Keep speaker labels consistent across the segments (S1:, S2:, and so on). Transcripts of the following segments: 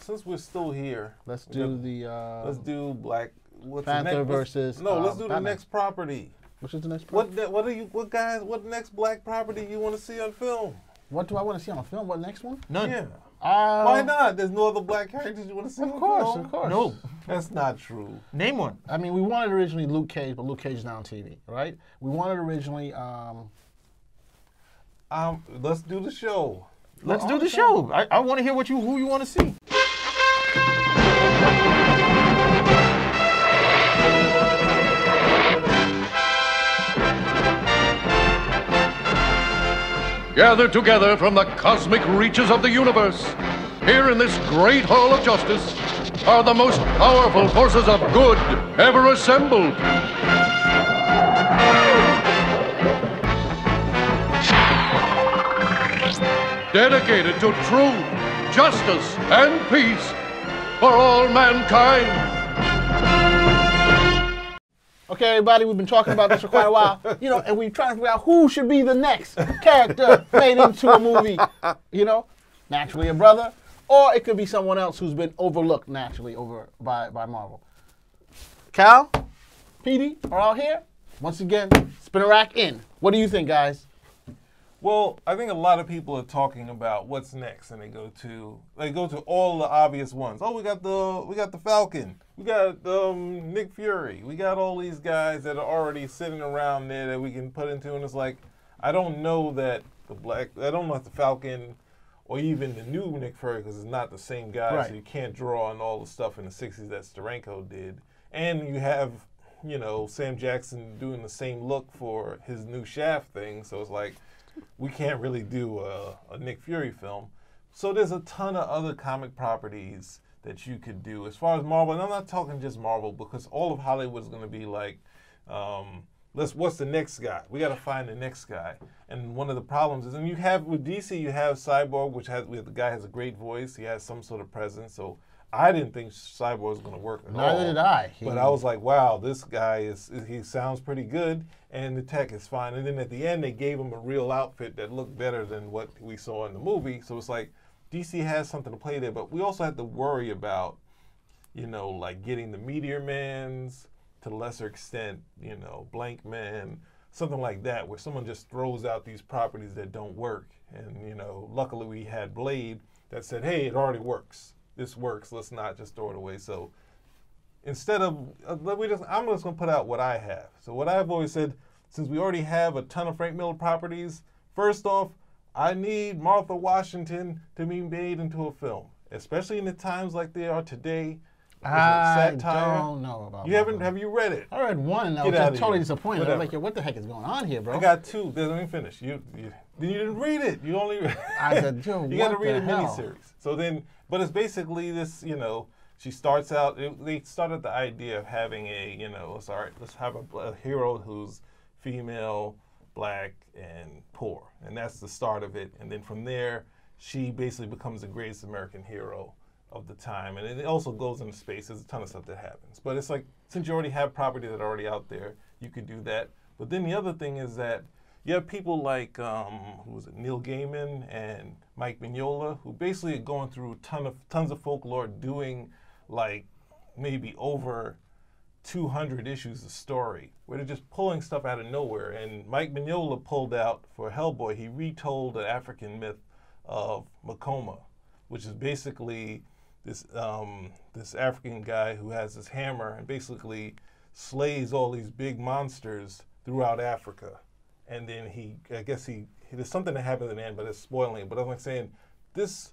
S1: Since we're still here,
S2: let's do
S1: let's do Black
S2: Panther versus.
S1: No, let's do the
S2: Batman.
S1: next property.
S2: Which is the next property?
S1: What next Black property you want to see on film?
S2: What do I want to see on film? What next one?
S3: None.
S1: Yeah. Why not? There's no other Black characters you want to see on film?
S2: Of course.
S3: No.
S1: That's not true.
S3: Name one.
S2: I mean, we wanted originally Luke Cage, but Luke Cage is now on TV, right? We wanted originally.
S1: Let's do the show.
S3: Let's do the show. I want to hear who you want to see.
S4: Gathered together from the cosmic reaches of the universe, here in this great hall of justice, are the most powerful forces of good ever assembled. Dedicated to truth, justice, and peace for all mankind.
S2: Okay, everybody, we've been talking about this for quite a while, and we're trying to figure out who should be the next character made into a movie, naturally a brother, or it could be someone else who's been overlooked naturally by Marvel. Cal, PD are all here. Once again, spin a rack in. What do you think, guys?
S1: Well, I think a lot of people are talking about what's next, and they go to all the obvious ones. Oh, we got the Falcon, we got Nick Fury, we got all these guys that are already sitting around there that we can put into, and it's like, I don't know that the Falcon or even the new Nick Fury, because it's not the same guy,
S2: right.
S1: So you can't draw on all the stuff in the '60s that Steranko did, and you have Sam Jackson doing the same look for his new Shaft thing, so it's like, we can't really do a Nick Fury film. So there's a ton of other comic properties that you could do. As far as Marvel, and I'm not talking just Marvel, because all of Hollywood is going to be like, what's the next guy? We got to find the next guy. And one of the problems is, and with DC, you have Cyborg, the guy has a great voice. He has some sort of presence. So I didn't think Cyborg was going to work at all.
S2: Neither did I.
S1: But I was like, wow, this guy he sounds pretty good, and the tech is fine. And then at the end, they gave him a real outfit that looked better than what we saw in the movie. So it's like, DC has something to play there, but we also have to worry about, like getting the Meteor Mans, to a lesser extent, Blank Man, something like that, where someone just throws out these properties that don't work. And, luckily we had Blade that said, hey, it already works. This works, let's not just throw it away. So instead of, I'm just going to put out what I have. So what I've always said, since we already have a ton of Frank Miller properties, first off, I need Martha Washington to be made into a film, especially in the times like they are today.
S2: I don't know about that.
S1: Have you read it?
S2: I read one and I was just totally disappointed. Whatever. I was like, yo, what the heck is going on here, bro?
S1: I got two. Let me finish. You didn't read it. You only
S2: I said, yo,
S1: you got to read a
S2: hell?
S1: miniseries. So then, but it's basically this, she starts out, they started the idea of having let's have a hero who's female, Black, and poor. And that's the start of it. And then from there, she basically becomes the greatest American hero of the time. And it also goes into space. There's a ton of stuff that happens. But it's like, since you already have property that are already out there, you could do that. But then the other thing is that you have people like, Neil Gaiman and Mike Mignola, who basically are going through tons of folklore, doing like maybe over 200 issues of story, where they're just pulling stuff out of nowhere. And Mike Mignola pulled out for Hellboy, he retold the African myth of Makoma, which is basically this African guy who has this hammer and basically slays all these big monsters throughout Africa. And then there's something that happens in the end, but it's spoiling it. But I'm like saying, this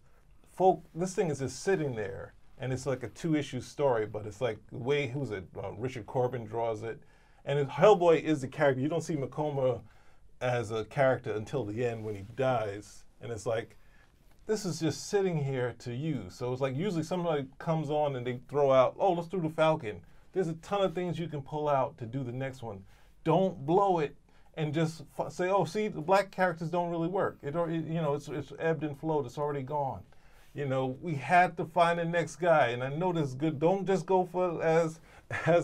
S1: thing is just sitting there, and it's like a 2-issue story, but it's like the way, Richard Corbin draws it. And Hellboy is the character. You don't see Makoma as a character until the end when he dies. And it's like, this is just sitting here to use. So it's like usually somebody comes on and they throw out, oh, let's do the Falcon. There's a ton of things you can pull out to do the next one. Don't blow it and just say, oh, see, the Black characters don't really work. It's ebbed and flowed. It's already gone. We had to find the next guy. And I know this is good. Don't just go for, as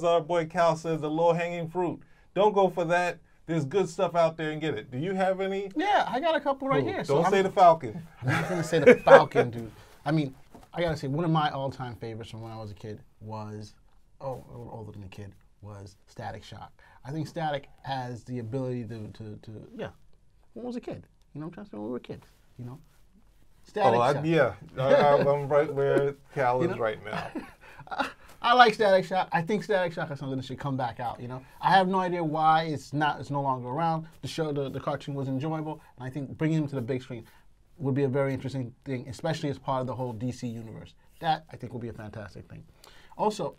S1: our boy Cal says, the low-hanging fruit. Don't go for that. There's good stuff out there and get it. Do you have any?
S2: Yeah, I got a couple right here.
S1: Don't say the Falcon.
S2: I'm not going to say the Falcon, dude. I mean, I gotta say, one of my all-time favorites from when I was a kid was, a little older than a kid, was Static Shock. I think Static has the ability to when I was a kid. You know what I'm trying to say? When we were kids, you know? Static Shock.
S1: I'm right where Cal is right now.
S2: I like Static Shock. I think Static Shock is something that should come back out. You know, I have no idea why it's no longer around. The show, the cartoon was enjoyable, and I think bringing him to the big screen would be a very interesting thing, especially as part of the whole DC universe. That I think will be a fantastic thing. Also,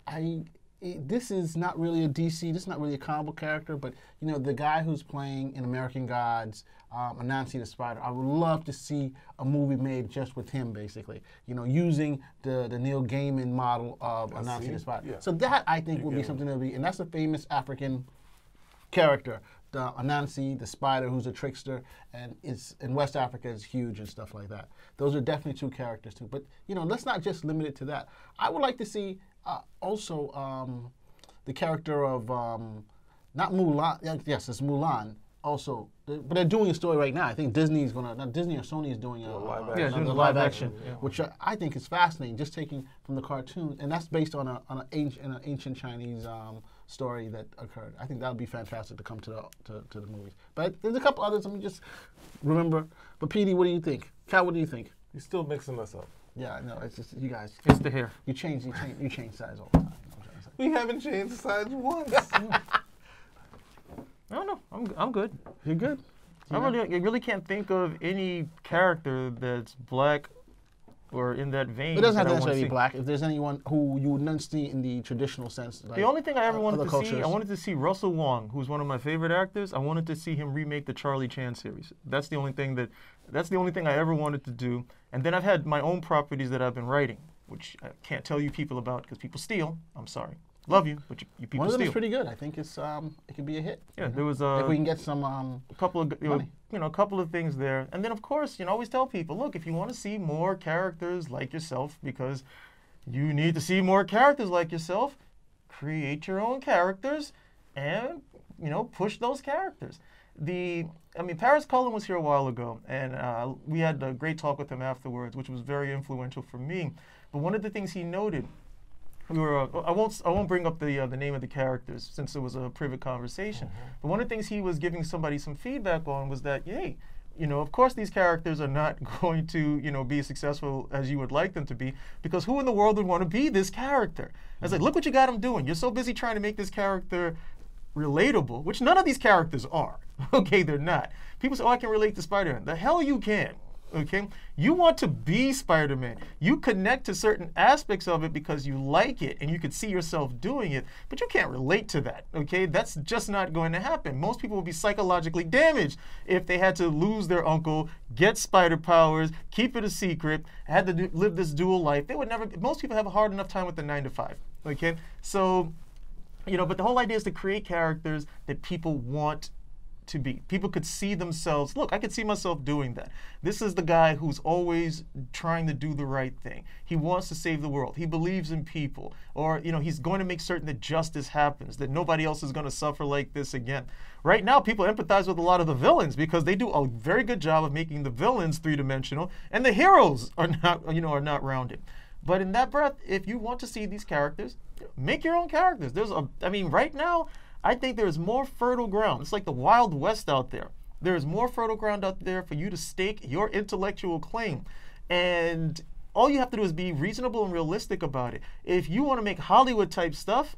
S2: this is not really a DC. This is not really a comic book character, but you know, the guy who's playing in American Gods, Anansi the Spider. I would love to see a movie made just with him, basically. You know, using the Neil Gaiman model of Anansi the Spider. Yeah. So that I think would be something that would be, and that's a famous African character, the Anansi the Spider, who's a trickster, and it's in West Africa is huge and stuff like that. Those are definitely two characters too. But you know, let's not just limit it to that. I would like to see also the character of not Mulan. Yes, it's Mulan. Also, but they're doing a story right now. I think Disney's gonna, not Disney or Sony is doing a live action, which I think is fascinating. Just taking from the cartoon, and that's based on an ancient Chinese story that occurred. I think that would be fantastic to come to the movies. But there's a couple others. Let me just remember. But PD, what do you think? Cal, what do you think?
S1: You're still mixing us up.
S2: Yeah, I know. It's just you guys.
S3: It's the hair.
S2: You change size all the time.
S1: We haven't changed size once.
S3: I don't know. I'm good.
S2: You're good.
S3: I really can't think of any character that's black or in that vein.
S2: It doesn't have to necessarily be black. If there's anyone who you would not see in the traditional sense. Like
S3: the only thing I ever wanted to see, I wanted to see Russell Wong, who's one of my favorite actors. I wanted to see him remake the Charlie Chan series. That's the only thing I ever wanted to do. And then I've had my own properties that I've been writing, which I can't tell you people about because people steal. I'm sorry. Love you, but you people steal.
S2: One of them is pretty good. I think it's it could be a hit.
S3: Yeah, there was
S2: if we can get some
S3: a couple of a couple of things there, and then of course I always tell people, look, if you want to see more characters like yourself, because you need to see more characters like yourself, create your own characters, and push those characters. Paris Cullen was here a while ago, and we had a great talk with him afterwards, which was very influential for me. But one of the things he noted. I won't bring up the name of the characters since it was a private conversation. But one of the things he was giving somebody some feedback on was that, hey, of course these characters are not going to, be as successful as you would like them to be, because who in the world would want to be this character? I was like, look what you got them doing. You're so busy trying to make this character relatable, which none of these characters are. Okay, they're not. People say, oh, I can relate to Spider-Man. The hell you can. Okay, you want to be Spider-Man. You connect to certain aspects of it because you like it and you could see yourself doing it, but you can't relate to that. Okay, that's just not going to happen. Most people will be psychologically damaged if they had to lose their uncle, get spider powers, keep it a secret, had to live this dual life. They would never. Most people have a hard enough time with the 9 to 5. Okay, so but the whole idea is to create characters that people want to be. People could see themselves. Look, I could see myself doing that. This is the guy who's always trying to do the right thing. He wants to save the world. He believes in people. Or, he's going to make certain that justice happens, that nobody else is going to suffer like this again. Right now, people empathize with a lot of the villains because they do a very good job of making the villains three-dimensional and the heroes are not rounded. But in that breath, if you want to see these characters, make your own characters. Right now, I think there is more fertile ground. It's like the Wild West out there. There is more fertile ground out there for you to stake your intellectual claim. And all you have to do is be reasonable and realistic about it. If you want to make Hollywood type stuff,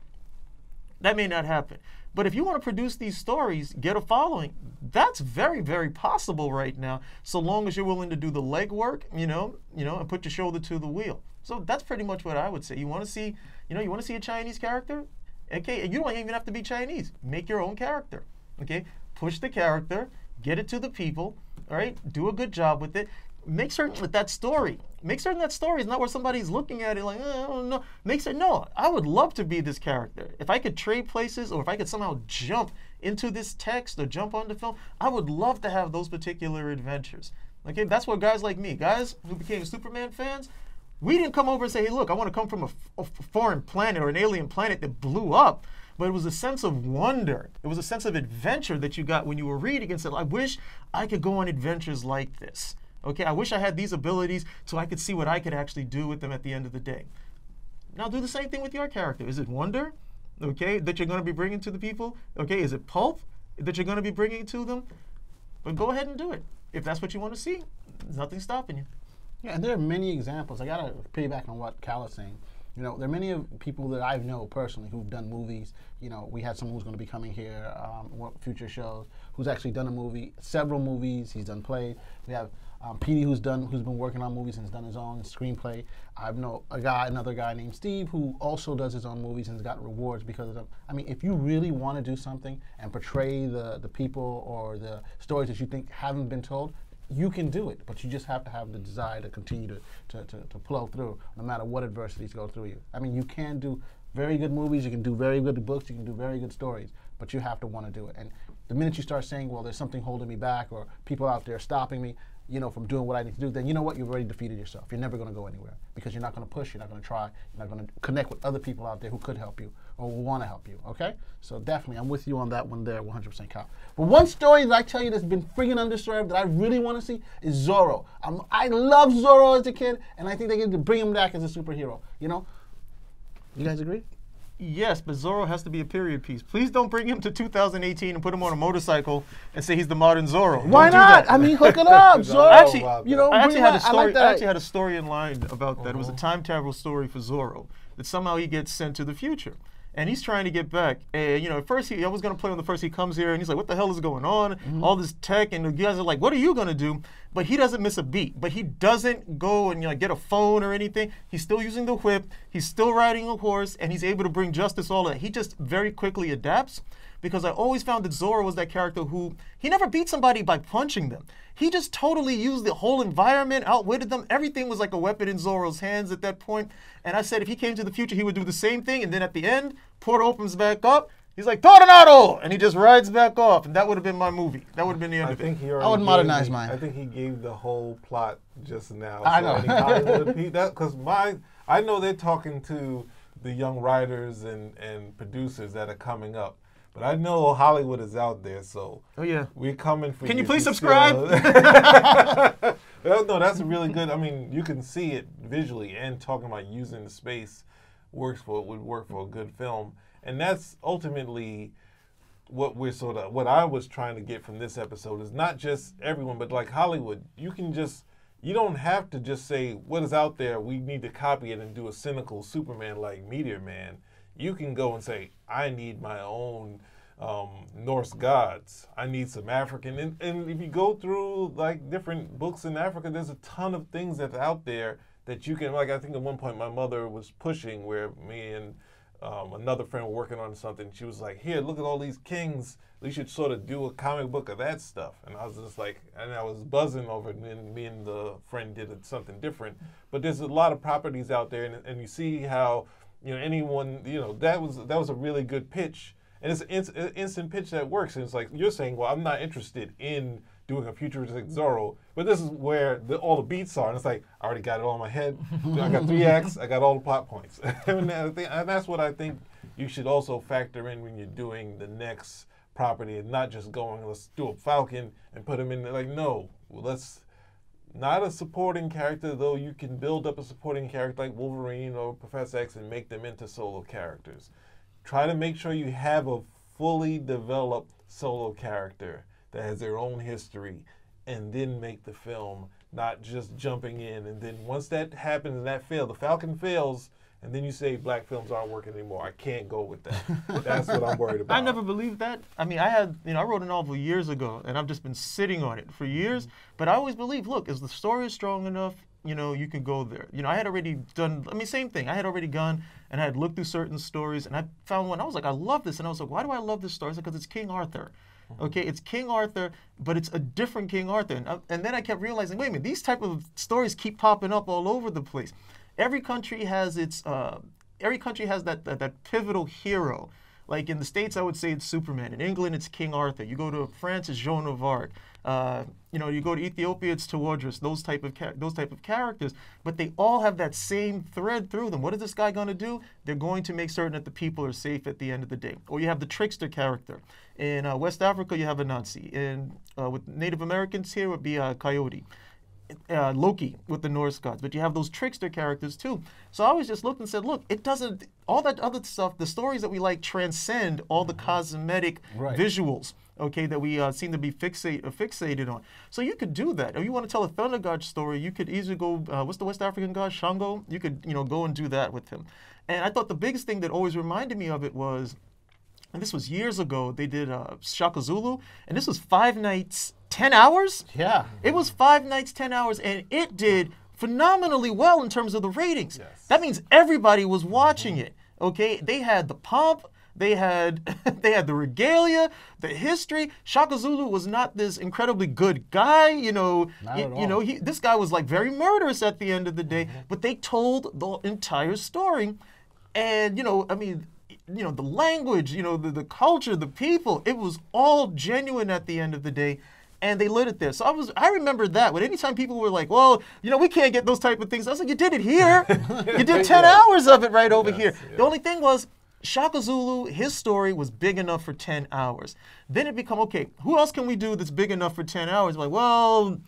S3: that may not happen. But if you want to produce these stories, get a following, that's very, very possible right now, so long as you're willing to do the legwork, and put your shoulder to the wheel. So that's pretty much what I would say. You want to see a Chinese character? Okay, you don't even have to be Chinese. Make your own character. Okay, push the character, get it to the people. All right, do a good job with it. Make certain that story is not where somebody's looking at it like, I don't know. No, I would love to be this character. If I could trade places, or if I could somehow jump into this text or jump onto film, I would love to have those particular adventures. Okay, that's what guys like me, guys who became Superman fans. We didn't come over and say, hey, look, I want to come from a foreign planet or an alien planet that blew up. But it was a sense of wonder. It was a sense of adventure that you got when you were reading and said, I wish I could go on adventures like this. Okay, I wish I had these abilities so I could see what I could actually do with them at the end of the day. Now do the same thing with your character. Is it wonder, okay, that you're going to be bringing to the people? Okay, is it pulp that you're going to be bringing to them? But go ahead and do it. If that's what you want to see, there's nothing stopping you.
S2: Yeah, and there are many examples. I gotta piggyback on what Cal is saying. You know, there are many of people that I know personally who've done movies. You know, we had someone who's going to be coming here, future shows, who's actually done a movie, several movies. He's done plays. We have Petey who's been working on movies and has done his own screenplay. I know another guy named Steve who also does his own movies and has got rewards because of them. I mean, if you really want to do something and portray the people or the stories that you think haven't been told, you can do it, but you just have to have the desire to continue to plow through, no matter what adversities go through you. I mean, you can do very good movies, you can do very good books, you can do very good stories, but you have to want to do it. And the minute you start saying, well, there's something holding me back, or people out there stopping me, you know, from doing what I need to do, then you know what? You've already defeated yourself. You're never going to go anywhere because you're not going to push, you're not going to try, you're not going to connect with other people out there who could help you or will want to help you, okay? So definitely, I'm with you on that one there, 100% Kyle. But one story that I tell you that's been friggin' underserved that I really want to see is Zorro. I love Zorro as a kid, and I think they need to bring him back as a superhero, you know? You guys agree?
S3: Yes, but Zorro has to be a period piece. Please don't bring him to 2018 and put him on a motorcycle and say he's the modern Zorro.
S2: Why not? I mean, hook it up, Zorro.
S3: Actually,
S2: you know,
S3: I actually had a story.
S2: like
S3: I actually had a story in line about that. It was a time travel story for Zorro that somehow he gets sent to the future. And he's trying to get back. And, you know, at first, I was going to play on the first he comes here, and he's like, what the hell is going on? All this tech, and the guys are like, what are you going to do? But he doesn't miss a beat. But he doesn't go and, you know, get a phone or anything. He's still using the whip. He's still riding a horse, and he's able to bring justice, all of that. He just very quickly adapts, because I always found that Zorro was that character who, he never beat somebody by punching them. He just totally used the whole environment, outwitted them. Everything was like a weapon in Zorro's hands at that point. And I said if he came to the future, he would do the same thing. And then at the end, port opens back up. He's like, Tornado! And he just rides back off. And that would have been my movie. That would have been the end of it.
S2: I would modernize mine.
S1: I think he gave the whole plot just now.
S2: I know.
S1: Because I know they're talking to the young writers and producers that are coming up. But I know Hollywood is out there, so we're coming for you.
S3: Can you please subscribe?
S1: No, that's really good. I mean, you can see it visually, and talking about using the space would work for a good film. And that's ultimately what I was trying to get from this episode is not just everyone, but like Hollywood, you don't have to just say what is out there, we need to copy it and do a cynical Superman like Meteor Man. You can go and say, I need my own Norse gods. I need some African. And if you go through like different books in Africa, there's a ton of things that's out there that you can, like I think at one point my mother was pushing where me and another friend were working on something. She was like, here, look at all these kings. We should sort of do a comic book of that stuff. And I was just like, and I was buzzing over it, and me and the friend did something different. But there's a lot of properties out there, and you see how, you know, anyone, you know, that was a really good pitch. And it's an instant pitch that works. And it's like, you're saying, well, I'm not interested in doing a futuristic Zorro, but this is where all the beats are. And it's like, I already got it all in my head. I got 3 acts. I got all the plot points. And that's what I think you should also factor in when you're doing the next property, and not just going, let's do a Falcon and put him in there. Like, no, let's not a supporting character, though you can build up a supporting character like Wolverine or Professor X and make them into solo characters. Try to make sure you have a fully developed solo character that has their own history, and then make the film, not just jumping in. And then once that happens and that fails, the Falcon fails, and then you say black films aren't working anymore. I can't go with that. That's what I'm worried about.
S3: I never believed that. I mean, I wrote a novel years ago, and I've just been sitting on it for years. But I always believed, look, if the story is strong enough, you know, you can go there. You know, I had already done, same thing. I had already gone and I had looked through certain stories, and I found one. I was like, I love this. And I was like, why do I love this story? It's because it's King Arthur. Okay, it's King Arthur, but it's a different King Arthur. And then I kept realizing, wait a minute, these type of stories keep popping up all over the place. Every country has that pivotal hero. Like in the States, I would say it's Superman. In England, it's King Arthur. You go to France, it's Joan of Arc. You know, you go to Ethiopia, it's Tewodros. Those type of characters. But they all have that same thread through them. What is this guy going to do? They're going to make certain that the people are safe at the end of the day. Or you have the trickster character. In West Africa, you have Anansi. With Native Americans here, it would be Coyote. Loki with the Norse gods, but you have those trickster characters too. So I always just looked and said, look, it doesn't, all that other stuff, the stories that we like transcend all the cosmetic visuals, okay, that we seem to be fixated on. So you could do that. If you want to tell a thunder god story, you could easily go, what's the West African god, Shango? You could, go and do that with him. And I thought the biggest thing that always reminded me of it was, and this was years ago, they did Shaka Zulu, and this was 5 nights, 10 hours?
S2: Yeah.
S3: It was 5 nights, 10 hours, and it did phenomenally well in terms of the ratings.
S1: Yes.
S3: That means everybody was watching it, okay? They had the pomp, they had they had the regalia, the history. Shaka Zulu was not this incredibly good guy,
S2: Not at all.
S3: this guy was like very murderous at the end of the day, but they told the entire story. And, the language, the culture, the people, it was all genuine at the end of the day. And they lit it there. So I remember that. When anytime people were like, well, we can't get those type of things. I was like, you did it here. You did 10 hours of it right over here.
S1: Yeah.
S3: The only thing was, Shaka Zulu, his story was big enough for 10 hours. Then it became, okay, who else can we do that's big enough for 10 hours? Like, well,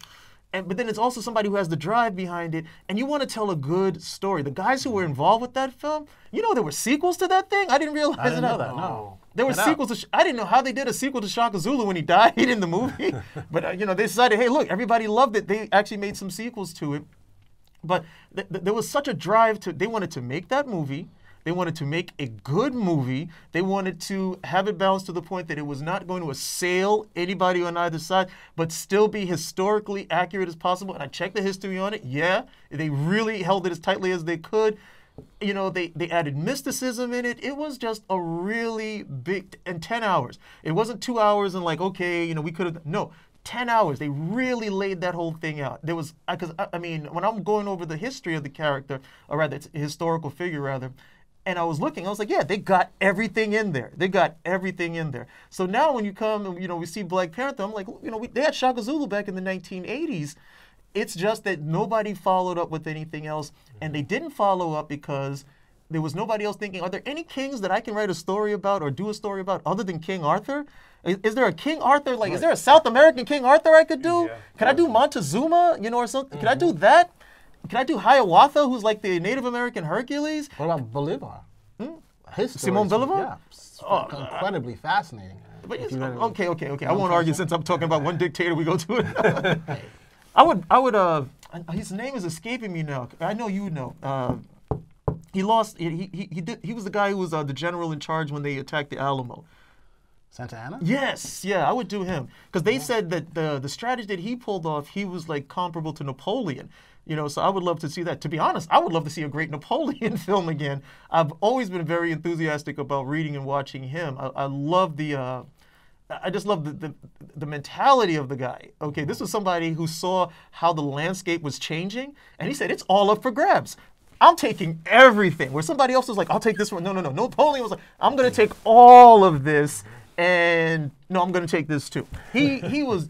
S3: but then it's also somebody who has the drive behind it, and you want to tell a good story. The guys who were involved with that film, there were sequels to that thing? I didn't realize
S2: I didn't know that, no.
S3: There were sequels to, I didn't know how they did a sequel to Shaka Zulu when he died in the movie. But, they decided, hey, look, everybody loved it. They actually made some sequels to it. But there was such a drive they wanted to make that movie. They wanted to make a good movie. They wanted to have it balanced to the point that it was not going to assail anybody on either side, but still be historically accurate as possible. And I checked the history on it. Yeah, they really held it as tightly as they could. They added mysticism in it. It was just a really big, and 10 hours. It wasn't 2 hours and like, okay, we could have, no. 10 hours, they really laid that whole thing out. There was, because when I'm going over the history of the character, or rather, it's a historical figure rather, and I was looking, I was like, yeah, they got everything in there. They got everything in there. So now when you come and, we see Black Panther, I'm like, they had Shaka Zulu back in the 1980s. It's just that nobody followed up with anything else. And they didn't follow up because there was nobody else thinking, are there any kings that I can write a story about or do a story about other than King Arthur? Is there a King Arthur? Like, is there a South American King Arthur I could do?
S1: Yeah.
S3: Can I do Montezuma, or something? Can I do that? Can I do Hiawatha, who's like the Native American Hercules?
S2: What about Bolivar? His story
S3: Simon
S2: is-
S3: Bolivar?
S2: Yeah, incredibly fascinating.
S3: But
S2: If
S3: it's,
S2: you read it-
S3: okay. I won't argue since I'm talking about one dictator. We go to it. I would. His name is escaping me now. I know you know. He lost. He was the guy who was the general in charge when they attacked the Alamo.
S2: Santa Anna?
S3: Yes, yeah, I would do him because they said that the strategy that he pulled off, he was like comparable to Napoleon. So I would love to see that. To be honest, I would love to see a great Napoleon film again. I've always been very enthusiastic about reading and watching him. I love I just love the mentality of the guy. Okay, this was somebody who saw how the landscape was changing, and he said, it's all up for grabs. I'm taking everything. Where somebody else was like, I'll take this one. No. Napoleon was like, I'm going to take all of this, and no, I'm going to take this too. He was,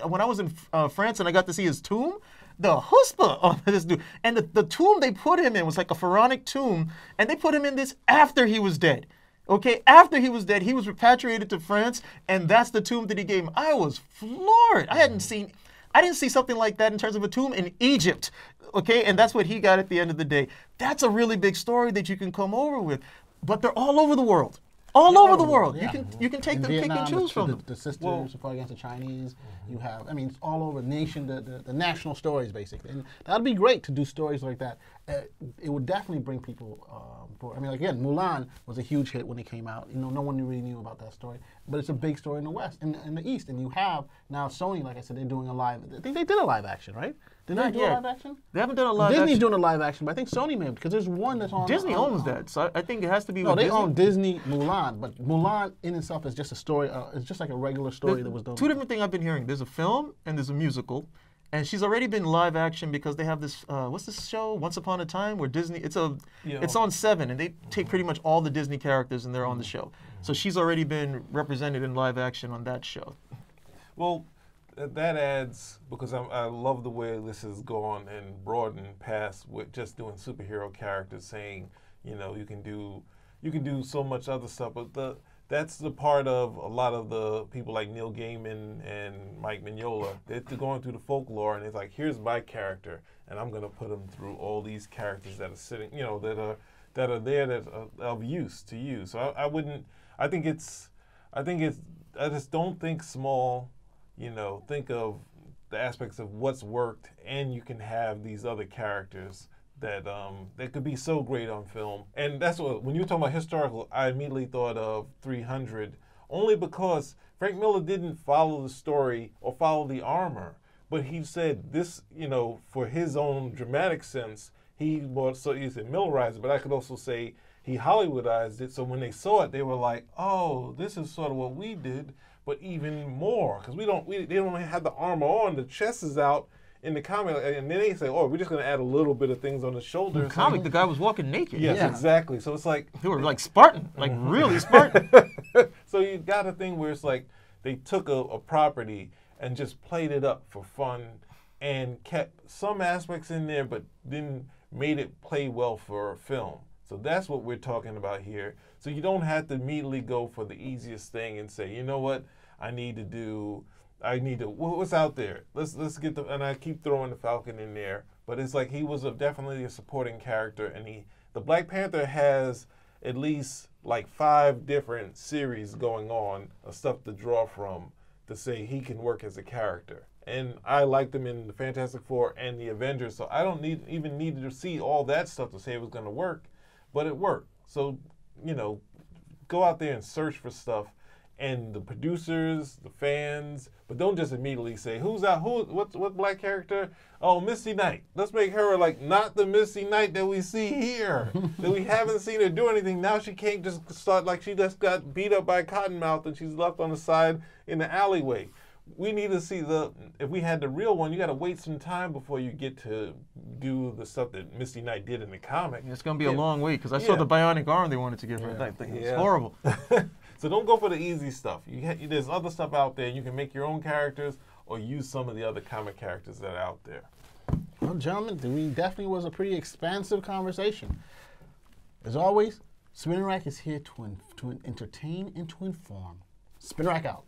S3: when I was in France and I got to see his tomb, the chutzpah of this dude. And the tomb they put him in was like a pharaonic tomb, and they put him in this after he was dead. Okay, after he was dead, he was repatriated to France, and that's the tomb that he gave him. I was floored. I didn't see something like that in terms of a tomb in Egypt. Okay, and that's what he got at the end of the day. That's a really big story that you can come over with. But they're all over the world. All over the world.
S2: Yeah.
S3: You can take
S2: In
S3: them, pick
S2: Vietnam,
S3: and choose from them.
S2: The sisters who fought against the Chinese. You have, it's all over the nation, the national stories, basically. And that'd be great to do stories like that. It would definitely bring people forward. Again, Mulan was a huge hit when it came out. No one really knew about that story. But it's a big story in the West, in the East. And you have, now Sony, like I said, they're doing I think they did a live action, right? Did they
S3: Not
S2: do
S3: yet.
S2: a live action?
S3: They haven't done a live
S2: Disney's
S3: action.
S2: doing a live action, but I think Sony may have, because there's one that's on.
S3: Disney owns that, so I think it has to be
S2: No,
S3: with
S2: they
S3: Disney.
S2: own Disney Mulan, but Mulan in itself is just a story. It's just like a regular story that was done.
S3: Two different things I've been hearing. There's a film and there's a musical. And she's already been live action because they have this, what's this show, Once Upon a Time, where Disney, it's on 7, and they take pretty much all the Disney characters and they're on the show. So she's already been represented in live action on that show.
S1: Well, that adds, because I love the way this has gone and broadened past with just doing superhero characters, saying, you can do so much other stuff. But that's the part of a lot of the people like Neil Gaiman and Mike Mignola. They're going through the folklore, and it's like, here's my character, and I'm going to put him through all these characters that are sitting, that are there that are of use to you. So I just don't think small. Think of the aspects of what's worked, and you can have these other characters that could be so great on film. And that's what, when you were talking about historical, I immediately thought of 300, only because Frank Miller didn't follow the story or follow the armor, but he said this, for his own dramatic sense, he said Millerized it, but I could also say he Hollywoodized it. So when they saw it, they were like, oh, this is sort of what we did, but even more, because they don't have the armor on, the chest is out in the comic, and then they say, oh, we're just going to add a little bit of things on the shoulders.
S3: In the comic, the guy was walking naked.
S1: Yes, exactly. So it's like...
S3: They were like Spartan, like really Spartan.
S1: So you got a thing where it's like they took a property and just played it up for fun and kept some aspects in there, but then made it play well for film. So that's what we're talking about here. So you don't have to immediately go for the easiest thing and say, you know what, what's out there? Let's get and I keep throwing the Falcon in there, but it's like he was definitely a supporting character, and the Black Panther has at least like 5 different series going on of stuff to draw from to say he can work as a character. And I liked him in the Fantastic Four and the Avengers, so I don't even need to see all that stuff to say it was going to work, but it worked. So, go out there and search for stuff, and the producers, the fans, but don't just immediately say, what black character? Oh, Misty Knight. Let's make her like not the Misty Knight that we see here, that we haven't seen her do anything. Now she can't just start like she just got beat up by Cottonmouth and she's left on the side in the alleyway. We need to see if we had the real one, you got to wait some time before you get to do the stuff that Misty Knight did in the comic.
S3: It's going to be a long wait, because I saw the bionic arm they wanted to give her. That thing. It's horrible.
S1: So don't go for the easy stuff. There's other stuff out there. You can make your own characters or use some of the other comic characters that are out there.
S2: Well, gentlemen, definitely was a pretty expansive conversation. As always, Spinning Rack is here to entertain and to inform. Spinning Rack out.